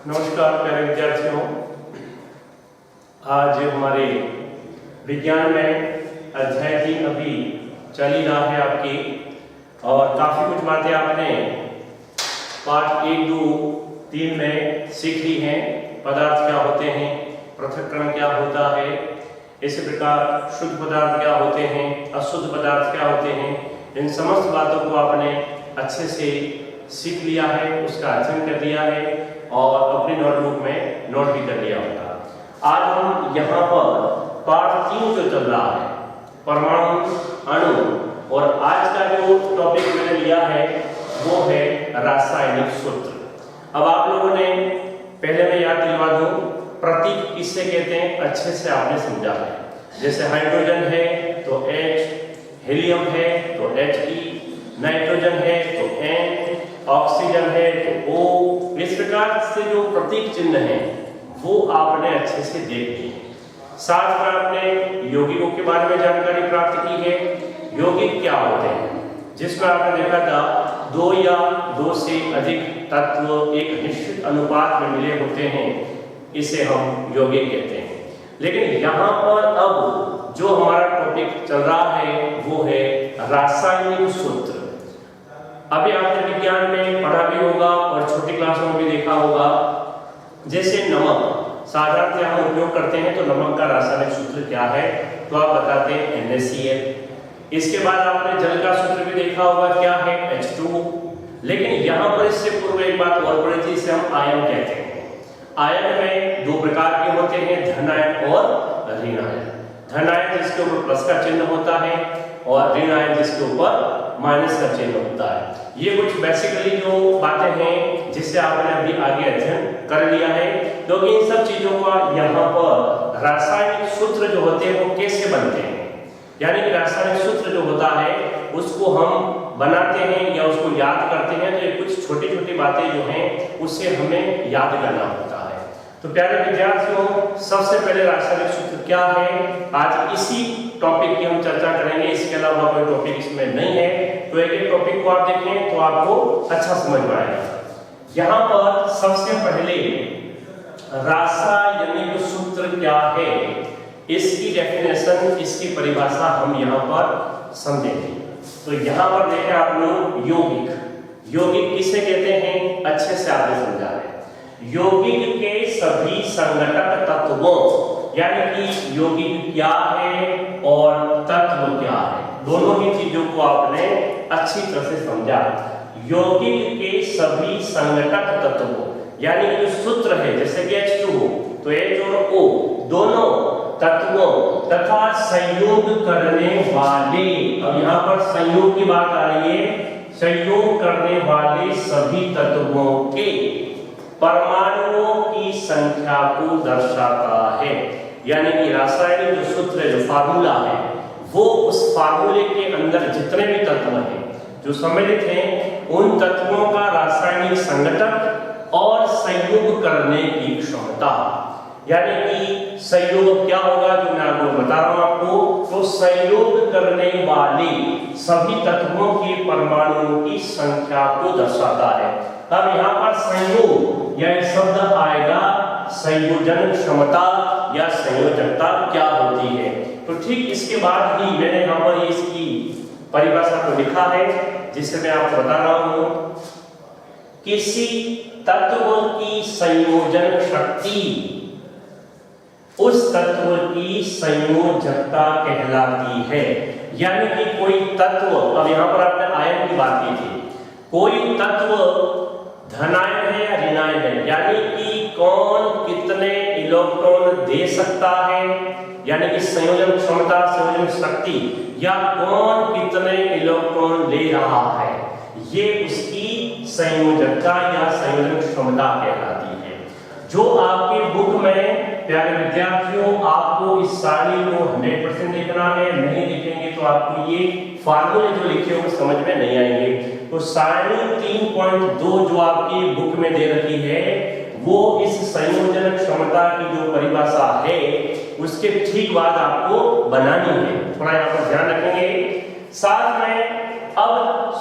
नमस्कार प्यारे विद्यार्थियों, आज हमारे विज्ञान में अध्याय 3 अभी चल ही रहा है आपकी, और काफ़ी कुछ बातें आपने पाठ 1, 2, 3 में सीख ली हैं। पदार्थ क्या होते हैं, पृथक्करण क्या होता है, इसी प्रकार शुद्ध पदार्थ क्या होते हैं, अशुद्ध पदार्थ क्या होते हैं, इन समस्त बातों को आपने अच्छे से सीख लिया है, उसका अध्ययन कर लिया है और अपनी नोटबुक में नोट भी कर लिया होगा। आज हम यहाँ पर पाठ 3 जो चल रहा है, परमाणु, अणु, और आज का जो टॉपिक मैंने लिया है वो है रासायनिक सूत्र। अब आप लोगों ने पहले मैं याद दिलवा दूं, प्रतीक किससे कहते हैं अच्छे से आपने समझा है। जैसे हाइड्रोजन है तो H, हीलियम है तो He, नाइट्रोजन है तो N, ऑक्सीजन है तो O। इस प्रकार से जो प्रतीक चिन्ह है वो आपने अच्छे से देख लिए। साथ में आपने यौगिकों के बारे में जानकारी प्राप्त की है। यौगिक क्या होते हैं, जिसमें आपने देखा था 2 या 2 से अधिक तत्व एक निश्चित अनुपात में मिले होते हैं, इसे हम यौगिक कहते हैं। लेकिन यहाँ पर अब जो हमारा टॉपिक चल रहा है वो है रासायनिक सूत्र। अभी आपने विज्ञान में पढ़ा भी होगा और छोटी क्लासों में भी देखा होगा। जैसे नमक साधारणतः हम उपयोग करते हैं, तो नमक का रासायनिक सूत्र क्या है, तो आप बताते हैं NaCl। इसके बाद आपने जल का सूत्र भी देखा होगा, क्या है, H2O। लेकिन यहाँ पर इससे पूर्व एक बात और पढ़ी थी, इसे हम आयन कहते हैं। आयन में 2 प्रकार के होते हैं, धन आयन और ऋण आयन। धन आयन जिसके ऊपर प्लस का चिन्ह होता है और ऋण आयन जिसके ऊपर माइनस का चिन्ह होता है। ये कुछ बेसिकली जो बातें हैं जिससे आपने अभी आगे अध्ययन कर लिया है, क्योंकि इन सब चीजों का यहाँ पर रासायनिक सूत्र जो होते हैं वो कैसे बनते हैं, यानी कि रासायनिक सूत्र जो होता है उसको हम बनाते हैं या उसको याद करते हैं, तो ये कुछ छोटी छोटी बातें जो हैं उससे हमें याद करना होता है। तो प्यारे विद्यार्थियों, सबसे पहले रासायनिक सूत्र क्या है, आज इसी टॉपिक की हम चर्चा करेंगे। इसके अलावा कोई टॉपिक इसमें नहीं है, तो एक एक टॉपिक को आप देखें तो आपको अच्छा समझ में आएगा। यहाँ पर सबसे पहले रासायनिक सूत्र क्या है, इसकी डेफिनेशन, इसकी परिभाषा हम यहाँ पर समझेंगे। तो यहाँ पर देखें आप लोग यौगिक। यौगिक किसे कहते हैं अच्छे से आपने समझा है। यौगिक के सभी संघटक तत्वों, यानी कि यौगिक क्या है और तत्व क्या है, दोनों ही चीजों को आपने अच्छी तरह से समझा। यौगिक के सभी संघटक तत्वों, यानी कि जो सूत्र है जैसे कि H2O, तो H और O दोनों तत्वों तथा संयोग करने वाले, अब यहाँ पर संयोग की बात आ रही है, संयोग करने वाले सभी तत्वों के परमाणुओं की संख्या को दर्शाता है। यानी कि रासायनिक जो सूत्र है, जो फार्मूला है, वो उस फार्मूले के अंदर जितने भी तत्व हैं जो सम्मिलित हैं, उन तत्वों का रासायनिक संघटक और संयोग करने की क्षमता। यानी कि संयोग क्या होगा जो मैं आपको बता रहा हूं आपको, तो संयोग करने वाले सभी तत्वों के परमाणुओं की संख्या को दर्शाता है। अब यहाँ पर संयोग यह शब्द आएगा, संयोजन क्षमता या संयोजकता क्या होती है। तो ठीक इसके बाद ही मैंने यहाँ पर इसकी परिभाषा को लिखा है, जिसे मैं आपको बता रहा हूं। किसी तत्व की संयोजन शक्ति उस तत्व की संयोजकता कहलाती है। यानी कि कोई तत्व, अब यहाँ पर आपने आयन की बात की थी, कोई तत्व धनायन है या ऋणायन है, यानी कि कौन कितने इलेक्ट्रॉन दे सकता है, यानी कि संयोजन क्षमता, संयोजन शक्ति, या कौन कितने इलेक्ट्रॉन ले रहा है, ये उसकी संयोजकता या संयोजन क्षमता कहलाती है। जो आपके बुक में प्यारे विद्यार्थियों आपको इस सारी को 100% लिखना है, नहीं लिखेंगे तो आपको ये फार्मूले जो लिखे हुए समझ में नहीं आएंगे। तो सारी 3.2 जो आपकी बुक में दे रखी है, वो इस संयोजन क्षमता की जो परिभाषा है उसके ठीक बाद आपको बनानी है, थोड़ा यहाँ पर ध्यान रखेंगे। साथ में अब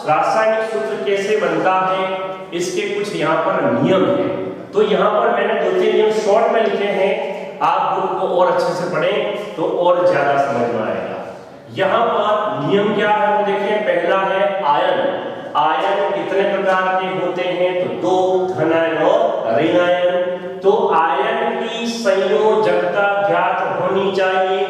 रासायनिक सूत्र कैसे बनता है, इसके कुछ यहाँ पर नियम है। तो यहाँ पर मैंने 2-3 नियम शॉर्ट में लिखे हैं, आप बुक को और अच्छे से पढ़ें तो और ज्यादा समझ में आएगा। यहाँ पर नियम क्या है वो देखें। पहला है आयन। आयन कितने प्रकार के होते हैं? तो 2, धन आयन और ऋण आयन। तो आयन की संयोजकता ज्ञात होनी चाहिए।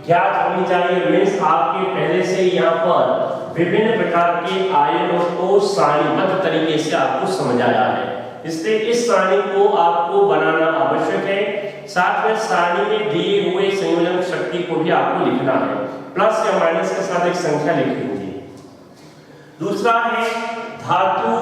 ज्ञात होनी चाहिए मीन्स आपके पहले से यहाँ पर विभिन्न प्रकार के आयनों को सारणीबद्ध तरीके से आपको समझाया है, इसलिए इस सारणी को आपको बनाना आवश्यक है। साथ में सारणी में दिए हुए संयोजन शक्ति को भी आपको लिखना है, प्लस या माइनस के साथ एक संख्या लिखी होगी। दूसरा है धातु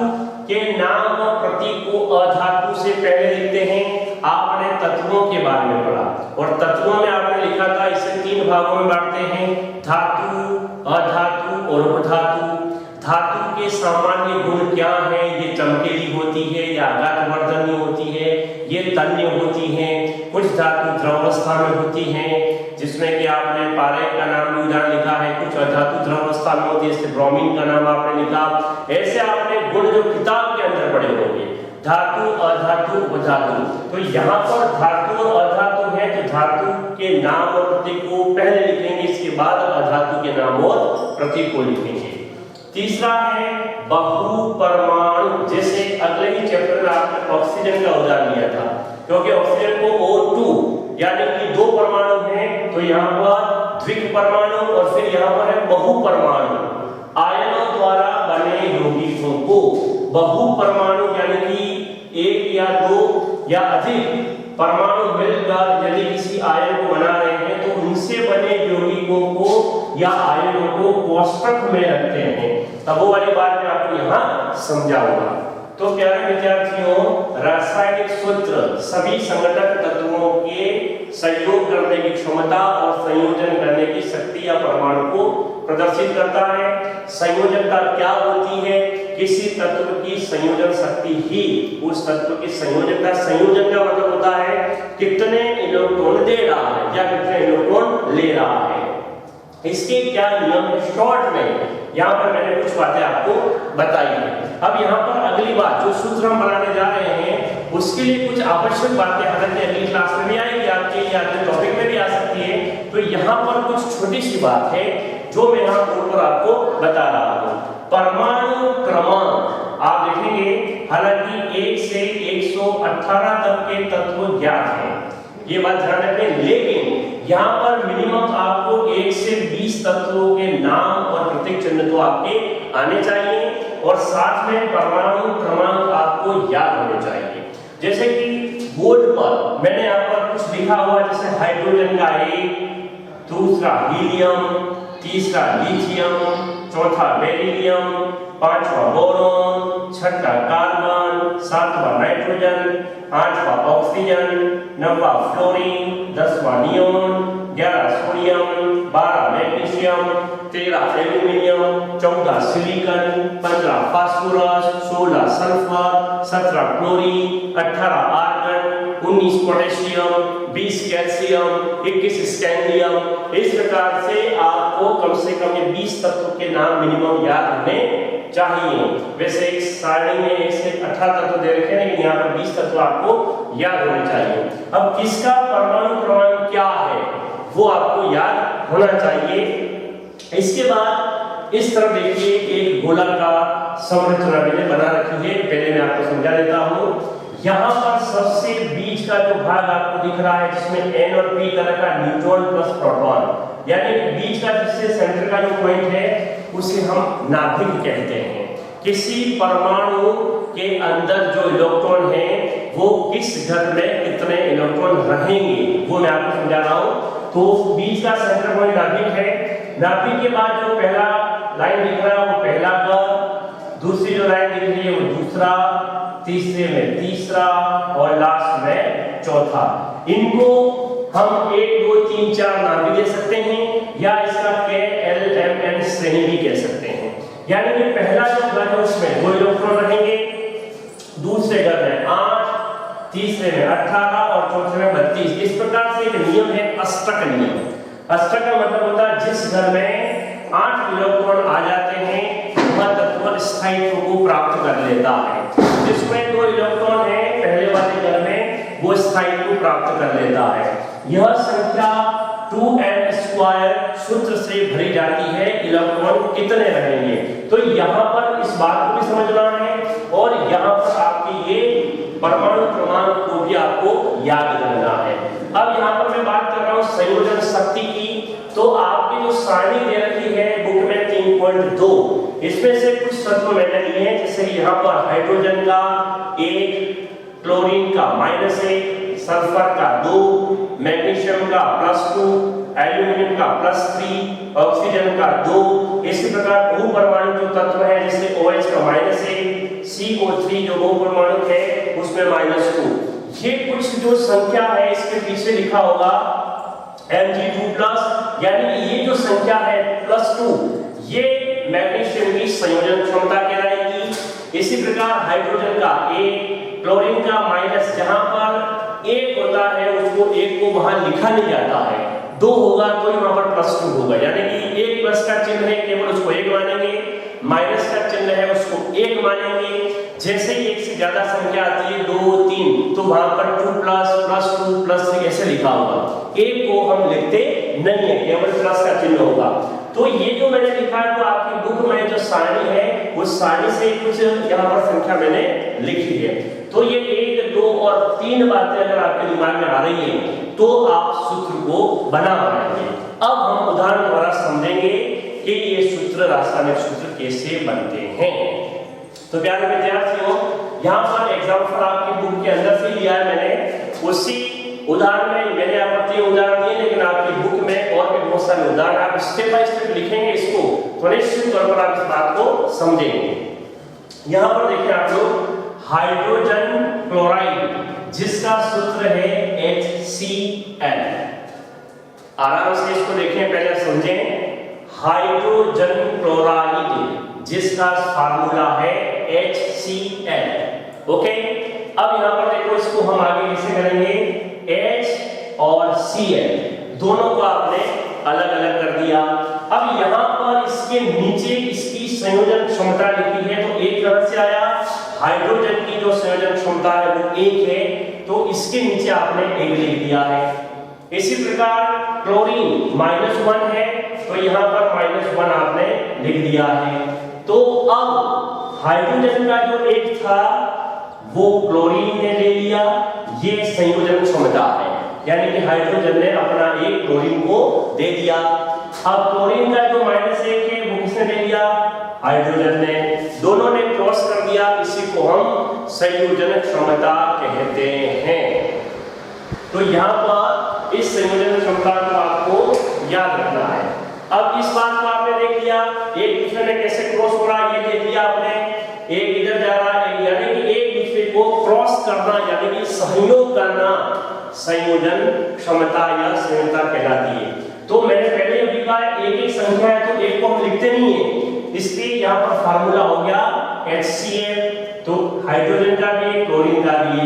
के नाम और प्रतीक को अधातु से पहले लिखते हैं। आपने तत्वों के बारे में पढ़ा और तत्वों में आपने लिखा था इसे 3 भागों में बांटते हैं, धातु, अधातु और उपधातु। धातु के सामान्य गुण क्या हैं? ये चमकीली होती है या आघातवर्धनी होती है, ये तन्य होती हैं। कुछ धातु द्रवावस्था में होती हैं, जिसमें कि आपने पारे का नाम भी उदाहरण लिखा है। कुछ अधातु द्रवावस्था में होती है, जैसे ब्रोमीन का नाम आपने लिखा। ऐसे आपने गुण जो किताब के अंदर पढ़े होंगे, धातु, अधातु, उपधातु। तो यहाँ पर धातु और अधातु है, तो धातु के नाम और प्रतीक को पहले लिखेंगे, इसके बाद अधातु के नाम और प्रतीक को लिखेंगे। तीसरा है बहुपरमाणु। जैसे अगले ही चैप्टर में आपने ऑक्सीजन का उदाहरण लिया था, क्योंकि ऑक्सीजन को O2 यानी कि 2 परमाणु हैं, तो यहाँ पर द्विक परमाणु और फिर यहाँ पर है बहुपरमाणु। आयनों द्वारा बने यौगिकों को बहुपरमाणु यानी कि 1 या 2 या अधिक परमाणु मिलकर यदि किसी आयन को बना रहे हैं तो उनसे बने यौगिकों को या आयनों को कोष्ठक में रखते हैं। तब वो वाली बात मैं आपको यहाँ समझाऊंगा। तो प्यारे विद्यार्थियों, रासायनिक सूत्र सभी संगठक तत्वों के संयोग करने की क्षमता और संयोजन करने की शक्ति या परमाणु को प्रदर्शित करता है। संयोजकता क्या होती है? किसी तत्व की संयोजन शक्ति ही उस तत्व की संयोजकता। संयोजन का मतलब होता है कितने इलेक्ट्रॉन दे रहा है या कितने इलेक्ट्रॉन ले रहा है। इसके क्या नियम है शॉर्ट में यहाँ पर मैंने कुछ बातें आपको बताई है। अब यहाँ पर अगली बात जो सूत्र हम बनाने जा रहे हैं उसके लिए कुछ आवश्यक बातें हालांकि अगली क्लास में भी आएगी, आपके या अगले टॉपिक में भी आ सकती है। तो यहाँ पर कुछ छोटी सी बात है जो मैं यहाँ ऊपर आपको बता रहा हूँ। परमाणु क्रमांक आप देखेंगे, हालांकि 1 से 118 तक के तत्व ज्ञात हैं, ये बात ध्यान रखें, लेकिन यहाँ पर मिनिमम आपको 1 से 20 तत्वों के नाम और प्रतीक चिन्ह तो आपके आने चाहिए और साथ में परमाणु क्रमांक आपको याद होने चाहिए। जैसे कि बोर्ड पर मैंने यहाँ पर कुछ लिखा हुआ, जैसे हाइड्रोजन का 1, दूसरा हीलियम, तीसरा लिथियम, चौथा बेरिलियम, 5वां बोरॉन, 6वां कार्बन, 7वां नाइट्रोजन, 8वां ऑक्सीजन, 9वां फ्लोरीन, 10वां neon, 11 sodium, 12 magnesium, 13 aluminium, 14 silicon, 15 phosphorus, 16 sulphur, 17 chlorine, 18 argon, 19 potassium, 20 calcium, 21 scandium. इस प्रकार से आपको कम से कम ये 20 तत्वों के नाम मिनिमम याद होने चाहिए। वैसे एक सारणी में 1 से 18 तत्व दे रखे हैं, लेकिन यहाँ पर 20 तत्व आपको याद होने चाहिए। अब किसका परमाणु क्रमांक क्या है वो आपको याद होना चाहिए। इसके बाद इस तरफ देखिए एक गोलाकार संरचना मैंने बना रखी है, पहले मैं आपको समझा देता हूँ। यहाँ पर सबसे बीच का जो भाग आपको दिख रहा है जिसमें N और P तरह का न्यूट्रॉन प्लस प्रोटॉन, यानी बीच का जिससे सेंटर का जो पॉइंट है उसे हम नाभिक कहते हैं। किसी परमाणु के अंदर जो इलेक्ट्रॉन है वो किस घर में कितने इलेक्ट्रॉन रहेंगे वो मैं आपको समझा रहा हूँ। तो बीच का सेंटर पॉइंट नाभिक है। नाभिक के बाद जो पहला लाइन दिख रहा है वो पहला घर, दूसरी जो लाइन दिख रही है वो दूसरा, तीसरे में तीसरा और लास्ट में चौथा। इनको हम 1, 2, 3, 4 नाम भी दे सकते हैं या इसका KLMN श्रेणी भी कह सकते हैं। यानी कि पहला जो घर है उसमें 2 इलेक्ट्रॉन रहेंगे, दूसरे घर में 8, तीसरे में 18 और चौथे में 32। इस प्रकार से एक नियम है अष्टक नियम। अष्टक का मतलब होता है जिस घर में 8 इलेक्ट्रॉन आ जाते हैं वह तत्व स्थायित्व को प्राप्त कर लेता है। जिसमें 2 इलेक्ट्रॉन है पहले वाले घर स्थायित्व को प्राप्त कर लेता है। यह संख्या 2n² सूत्र से भरी जाती है, इलेक्ट्रॉन कितने रहेंगे। तो यहाँ पर इस बात को भी समझना है और यहाँ पर आपकी ये परमाणु क्रमांक को भी आपको याद करना है। अब यहाँ पर मैं बात कर रहा हूँ संयोजन शक्ति की। तो आपकी जो सारणी दे रखी है बुक में 3.2, इसमें से कुछ तत्व मैंने लिए हैं, जैसे यहाँ पर हाइड्रोजन का 1, क्लोरीन का -1, सल्फर का 2, मैग्नीशियम का +2, एल्यूमिनियम का +3, ऑक्सीजन का 2। इसी प्रकार बहु परमाणु जो तत्व है जैसे OH का -1, CO3 जो बहु परमाणु है उसमें -2। ये कुछ जो संख्या है इसके पीछे लिखा होगा Mg2+, यानी कि ये जो संख्या है +2 ये मैग्नीशियम की संयोजन क्षमता कहलाएगी। इसी प्रकार हाइड्रोजन का 1, क्लोरीन का माइनस, जहां पर 1 होता है उसको 1 को वहां लिखा नहीं जाता है, 2 होगा तो वहां पर +2 होगा, यानी कि 1 प्लस का चिन्ह है केवल उसको 1 मानेंगे, माइनस का चिन्ह है उसको 1 मानेंगे। जैसे ही 1 से ज्यादा संख्या आती है 2, 3, तो वहां पर 2+, +2, +3 ऐसे लिखा होगा। 1 को हम लिखते नहीं है, केवल प्लस का चिन्ह होगा। तो ये जो मैंने लिखा है तो आपकी बुक में जो सारणी है उस सारणी से कुछ यहाँ पर संख्या मैंने लिखी है। तो ये 1, 2 और 3 बातें अगर आपके दिमाग में आ रही है तो आप सूत्र को बना पाएंगे। अब हम उदाहरण द्वारा समझेंगे कि ये सूत्र, रासायनिक सूत्र कैसे बनते हैं। तो प्यारे विद्यार्थियों, यहाँ पर एग्जाम्पल आपकी बुक के अंदर से लिया है मैंने, उसी उदाहरण में मैंने यहाँ पर 3 उदाहरण दिए, लेकिन आपकी बुक में और भी बहुत सारे उदाहरण आप स्टेप बाय स्टेप लिखेंगे इसको तो निश्चित तौर पर आप इस बात को समझेंगे। यहाँ पर देखिए आप लोग, हाइड्रोजन क्लोराइड जिसका सूत्र है HCl। आराम से इसको देखें, पहले समझें। हाइड्रोजन क्लोराइड जिसका फार्मूला है HCl। ओके, अब यहाँ पर देखो, इसको हम आगे कैसे करेंगे, H और Cl दोनों को आपने अलग अलग कर दिया। अब यहाँ पर इसके नीचे इसकी संयोजन क्षमता लिखी है तो एक तरह से आया, हाइड्रोजन की जो संयोजन क्षमता है वो 1 है तो इसके नीचे आपने 1 लिख दिया है। इसी प्रकार क्लोरीन -1 है तो यहाँ पर -1 आपने लिख दिया है। तो अब हाइड्रोजन का जो 1 था वो क्लोरीन ने ले लिया, ये संयोजन क्षमता है, यानी कि हाइड्रोजन ने अपना 1 क्लोरीन को दे दिया। अब क्लोरीन का जो -1 है वो किसने ले लिया, हाइड्रोजन ने, दोनों ने क्रॉस कर दिया, इसी को हम संयोजन क्षमता कहते हैं। तो यहाँ पर इस संयोजन क्षमता को आपको याद रखना है। अब इस बात को आपने देख लिया, एक दूसरे में कैसे क्रॉस हो रहा है ये देख लिया आपने, एक इधर जा रहा है, यानी कि एक दूसरे को क्रॉस करना यानी कि सहयोग करना संयोजन क्षमता या संयोजकता कहलाती है। तो मैंने पहले अभी कहा एक संख्या है तो 1 को हम लिखते नहीं है, इसलिए यहाँ पर फार्मूला हो गया HCl, तो हाइड्रोजन का भी क्लोरीन का भी,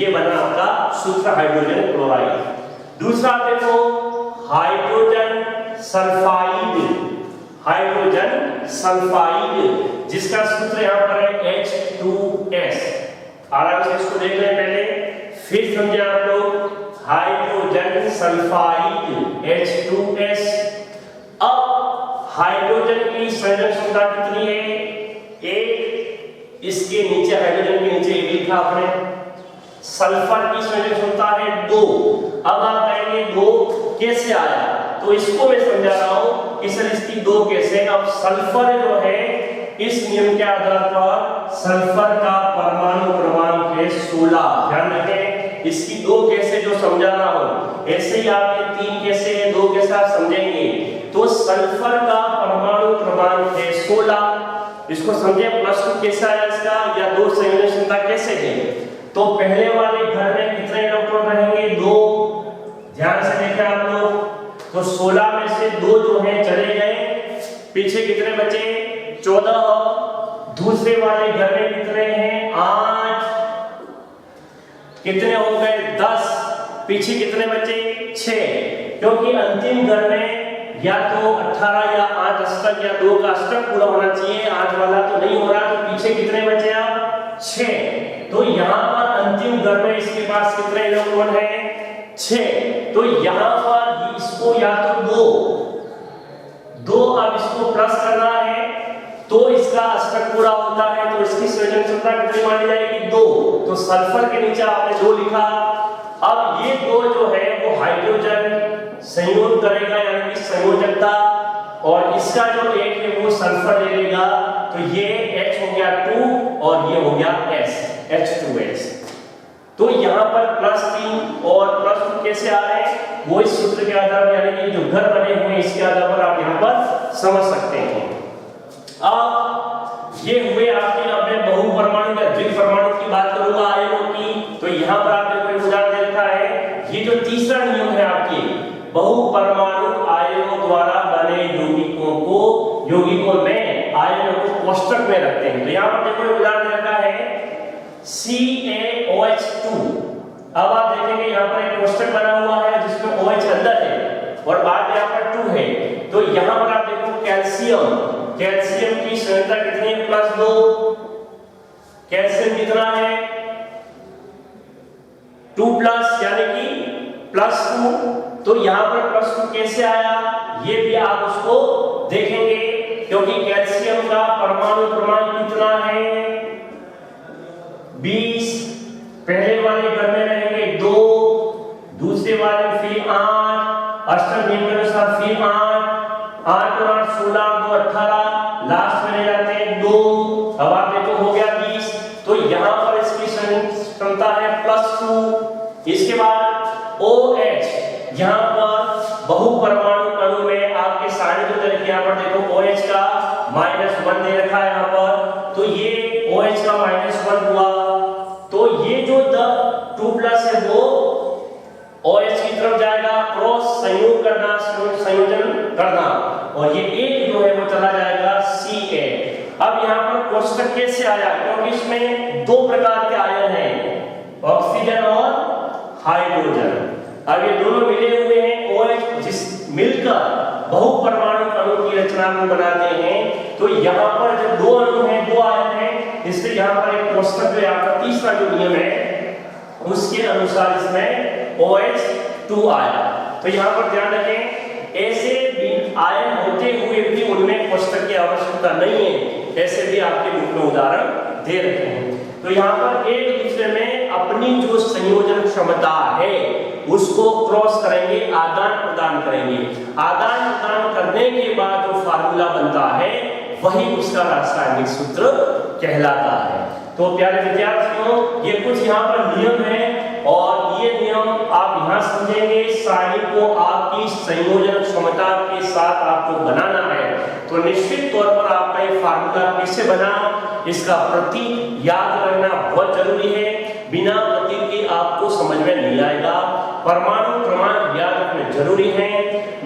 ये बना आपका सूत्र हाइड्रोजन क्लोराइड। दूसरा देखो, हाइड्रोजन सल्फाइड, हाइड्रोजन सल्फाइड जिसका सूत्र यहाँ पर है H2S। आराम से इसको देख लें पहले, फिर समझे आप लोग, हाइड्रोजन सल्फाइड H2S। अब हाइड्रोजन की संयोजन क्षमता कितनी है, 1, इसके नीचे हाइड्रोजन के नीचे 1 लिखा आपने। सल्फर की संयोजन क्षमता है 2। अब आप कहेंगे 2 कैसे आया, तो इसको मैं समझा रहा हूं कि सर इसकी 2 कैसे। अब सल्फर जो है इस नियम के आधार पर सल्फर का परमाणु क्रमांक है 16। ध्यान रखें, इसकी 2 कैसे जो समझा रहा हूं, ऐसे ही आप ये 3 कैसे है 2 कैसे आप समझेंगे। तो सल्फर का परमाणु क्रमांक है 16, इसको समझे। +2 कैसे आया इसका, या 2 संयोजन क्षमता कैसे है। तो पहले वाले घर में कितने इलेक्ट्रॉन रहेंगे, 2। ध्यान से देखें आप लोग, तो 16 में से 2 जो है चले गए, पीछे कितने बचे, 14। दूसरे वाले घर में कितने हैं, 8, कितने हो गए, 10, पीछे कितने बचे, 6, क्योंकि अंतिम घर में या तो 18 या 8 अष्टक या 2 का अष्टक पूरा होना चाहिए, 8 वाला तो नहीं हो रहा, तो पीछे कितने बचे आप, 6। तो यहाँ पर अंतिम अंतिम घर में इसके पास कितने इलेक्ट्रॉन है? 6। तो यहाँ पर इसको या तो दो अब इसको प्लस करना है तो इसका अष्टक पूरा होता है, तो इसकी संयोजन क्षमता कितनी मानी जाएगी? 2। तो सल्फर के नीचे आपने 2 लिखा। अब ये 2 जो है वो हाइड्रोजन संयोग करेगा यानी कि संयोजकता, और इसका जो 1 है वो सल्फर ले लेगा, तो ये H हो गया 2 और ये हो गया S, H2S। तो यहाँ पर +3 और +2 कैसे आ रहे हैं वो इस सूत्र के आधार पर यानी कि जो घर बने हुए हैं इसके आधार पर आप यहाँ पर समझ सकते हैं। अब ये हुए आपके, अब मैं बहुपरमाणु या द्विपरमाणु की बात करूंगा आयनों की। तो यहाँ पर आपने कोई उदाहरण देखा है, ये जो तीसरा नियम है आपके बहुपरमाणु आयनों द्वारा बने यौगिकों में आयनों को कोष्ठक में रखते हैं। तो यहाँ पर देखो उदाहरण रखा है CaOH2। अब आप देखेंगे यहाँ पर एक कोष्ठक बना हुआ है जिसमें OH अंदर है और बाद यहाँ पर 2 है। तो यहाँ पर आप देखो कैल्शियम की संयोजकता कितनी है? +2। कैल्शियम कितना है? 2+ यानी कि +2। तो यहाँ पर +2 कैसे आया ये भी आप उसको देखेंगे, क्योंकि कैल्शियम का परमाणु क्रमांक कितना है? 20। पहले वाले घर में रहेंगे 2, दूसरे वाले में फिर 8, अष्टक नियम के अनुसार फिर 8 और 8 16 2 18, लास्ट में ले जाते हैं 2। अब आप देखो हो गया 20। तो यहाँ पर इसकी क्षमता है +2। इसके बाद OH, यहाँ पर बहुपरमाणु अणु में आपके सारे जो तरह यहाँ पर देखो OH का -1 दे रखा है यहाँ पर, तो ये OH का -1 हुआ। तो ये जो 2+ है वो OH की तरफ जाएगा, क्रॉस संयोग करना, संयोजन करना, और ये एक जो है वो चला जाएगा Ca। अब यहाँ पर कोष्ठक कैसे आया? क्योंकि इसमें 2 प्रकार के आयन हैं, ऑक्सीजन और हाइड्रोजन। अब ये दोनों मिले हुए हैं OH जिस मिलकर बहुपरमाणु अणु की रचना को बनाते हैं। तो यहाँ पर जब 2 अणु हैं, 2 आयन हैं, इसलिए यहाँ पर एक कोष्ठक जो यहाँ पर तीसरा जो नियम है उसके अनुसार इसमें OH2 आया। तो यहाँ पर ध्यान रखें, ऐसे भी आयन होते हुए भी उनमें कोष्ठक की आवश्यकता नहीं है, ऐसे भी आपके बुक में उदाहरण दे रखे हैं। तो यहाँ पर एक दूसरे में अपनी जो संयोजन क्षमता है उसको क्रॉस करेंगे, आदान प्रदान करेंगे। आदान प्रदान करने के बाद जो फार्मूला बनता है वही उसका रासायनिक सूत्र कहलाता है। तो प्यारे विद्यार्थियों, ये कुछ यहाँ पर नियम है और ये नियम आप यहाँ समझेंगे। सारी को आपकी संयोजन क्षमता के साथ आपको बनाना है, तो निश्चित तौर पर आपका ये फार्मूला कैसे बना इसका प्रतीक याद रखना बहुत जरूरी है। बिना प्रतीक के आपको समझ में नहीं आएगा। परमाणु क्रमांक याद रखने जरूरी है।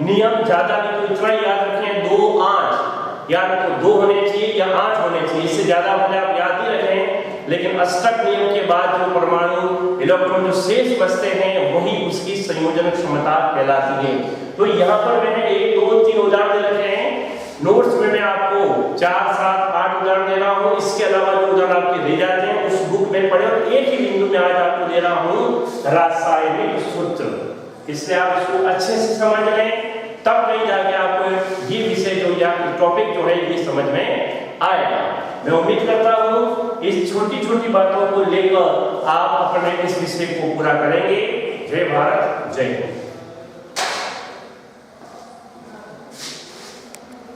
नियम ज्यादा नहीं तो इतना याद रखें 2 8, या तो 2 होने चाहिए या 8 होने चाहिए, इससे ज्यादा अपने आप याद ही रखें। लेकिन अष्टक नियम के बाद जो परमाणु इलेक्ट्रॉन जो शेष बचते हैं वही उसकी संयोजन क्षमता कहलाती है। तो यहाँ पर मैंने 1 2 3 उदाहरण दे रखे हैं। नोट्स में मैं आपको 4 7 8 उदाहरण दे रहा हूँ। इसके अलावा जो उदाहरण आपके दे जाते हैं उस बुक में पढ़े, और एक ही बिंदु में आज आपको दे रहा हूँ रासायनिक सूत्र। इसलिए आप इसको अच्छे से समझ लें, तब कहीं जाके आपको ये विषय जो या टॉपिक जो है ये समझ में आएगा। मैं उम्मीद करता हूँ इस छोटी छोटी बातों को लेकर आप अपने इस विषय को पूरा करेंगे। जय भारत, जय हिंद।